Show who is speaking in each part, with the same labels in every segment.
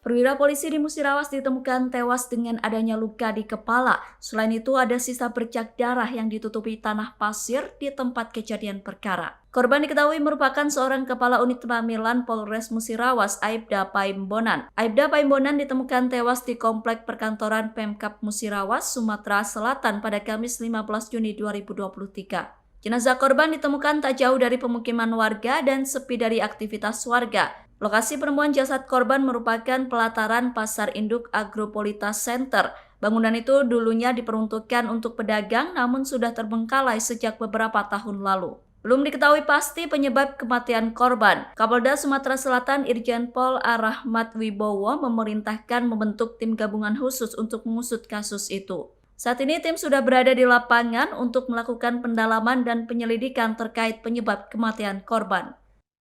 Speaker 1: Perwira polisi di Musirawas ditemukan tewas dengan adanya luka di kepala. Selain itu, ada sisa bercak darah yang ditutupi tanah pasir di tempat kejadian perkara. Korban diketahui merupakan seorang kepala unit pamilihan Polres Musirawas, Aibda Paimbonan. Aibda Paimbonan ditemukan tewas di komplek perkantoran Pemkab Musirawas, Sumatera Selatan pada Kamis 15 Juni 2023. Jenazah korban ditemukan tak jauh dari pemukiman warga dan sepi dari aktivitas warga. Lokasi penemuan jasad korban merupakan pelataran Pasar Induk Agropolitas Center. Bangunan itu dulunya diperuntukkan untuk pedagang namun sudah terbengkalai sejak beberapa tahun lalu. Belum diketahui pasti penyebab kematian korban. Kapolda Sumatera Selatan Irjen Pol Arahmat Wibowo memerintahkan membentuk tim gabungan khusus untuk mengusut kasus itu. Saat ini tim sudah berada di lapangan untuk melakukan pendalaman dan penyelidikan terkait penyebab kematian korban.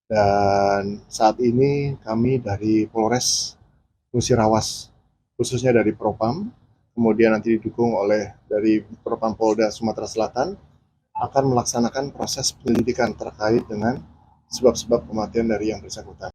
Speaker 2: Dan saat ini kami dari Polres Musirawas, khususnya dari Propam, kemudian nanti didukung oleh dari Propam Polda Sumatera Selatan, akan melaksanakan proses penyelidikan terkait dengan sebab-sebab kematian dari yang bersangkutan.